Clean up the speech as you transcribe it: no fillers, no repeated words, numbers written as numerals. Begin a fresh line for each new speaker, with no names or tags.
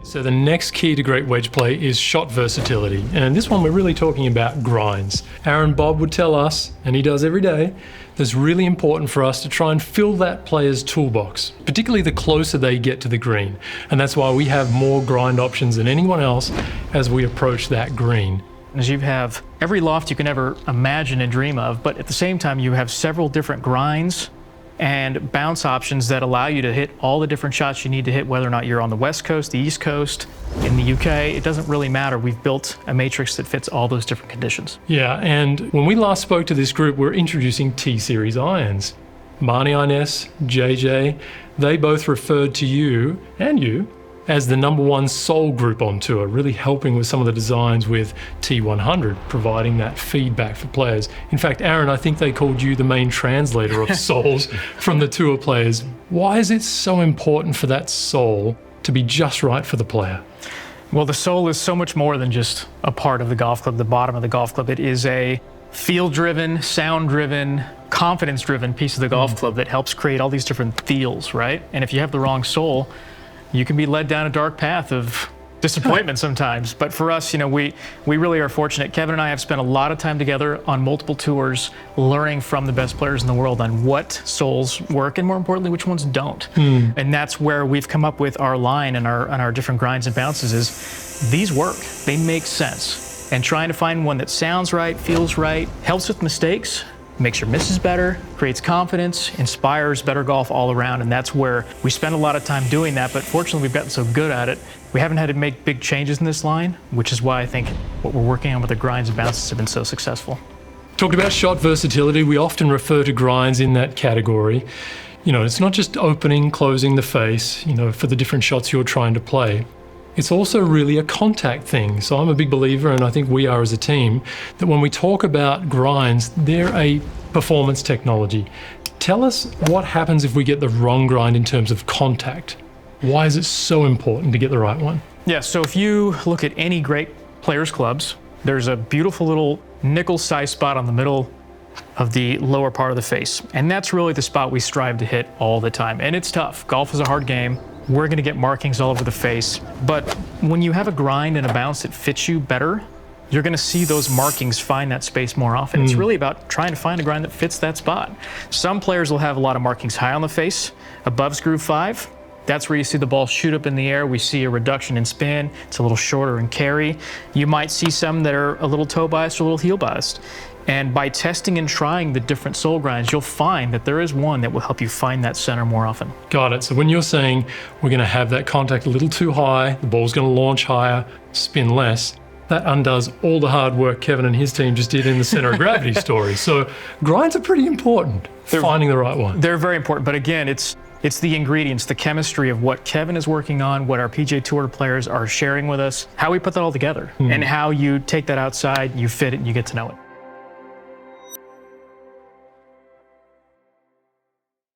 So the next key to great wedge play is shot versatility. And this one we're really talking about grinds. Aaron Bob would tell us, and he does every day, that it's really important for us to try and fill that player's toolbox, particularly the closer they get to the green. And that's why we have more grind options than anyone else as we approach that green.
As you have every loft you can ever imagine and dream of, but at the same time you have several different grinds and bounce options that allow you to hit all the different shots you need to hit, whether or not you're on the West Coast, the East Coast, in the UK, it doesn't really matter. We've built a matrix that fits all those different conditions.
Yeah, and when we last spoke to this group, we're introducing T-Series irons. Marnie Ines, JJ, they both referred to you and you as the #1 soul group on tour, really helping with some of the designs with T100, providing that feedback for players. In fact, Aaron, I think they called you the main translator of souls from the tour players. Why is it so important for that soul to be just right for the player?
Well, the soul is so much more than just a part of the golf club, the bottom of the golf club. It is a feel-driven, sound-driven, confidence-driven piece of the golf club that helps create all these different feels, right? And if you have the wrong soul, you can be led down a dark path of disappointment sometimes. But for us, you know, we really are fortunate. Kevin and I have spent a lot of time together on multiple tours, learning from the best players in the world on what souls work and, more importantly, which ones don't. And that's where we've come up with our line and our different grinds and bounces is these work. They make sense. And trying to find one that sounds right, feels right, helps with mistakes, makes your misses better, creates confidence, inspires better golf all around, and that's where we spend a lot of time doing that, but fortunately we've gotten so good at it, we haven't had to make big changes in this line, which is why I think what we're working on with the grinds and bounces have been so successful.
Talked about shot versatility, we often refer to grinds in that category. You know, it's not just opening, closing the face, you know, for the different shots you're trying to play. It's also really a contact thing. So I'm a big believer, and I think we are as a team, that when we talk about grinds, they're a performance technology. Tell us what happens if we get the wrong grind in terms of contact. Why is it so important to get the right one?
Yeah, so if you look at any great players' clubs, there's a beautiful little nickel-sized spot on the middle of the lower part of the face. And that's really the spot we strive to hit all the time. And it's tough. Golf is a hard game. We're going to get markings all over the face. But when you have a grind and a bounce that fits you better, you're going to see those markings find that space more often. It's really about trying to find a grind that fits that spot. Some players will have a lot of markings high on the face, above groove 5. That's where you see the ball shoot up in the air. We see a reduction in spin. It's a little shorter in carry. You might see some that are a little toe biased or a little heel biased. And by testing and trying the different soul grinds, you'll find that there is one that will help you find that center more often.
Got it. So when you're saying we're going to have that contact a little too high, the ball's going to launch higher, spin less, that undoes all the hard work Kevin and his team just did in the center of gravity story. So grinds are pretty important, finding the right one.
They're very important, but again, it's the ingredients, the chemistry of what Kevin is working on, what our PGA Tour players are sharing with us, how we put that all together, and how you take that outside, you fit it, and you get to know it.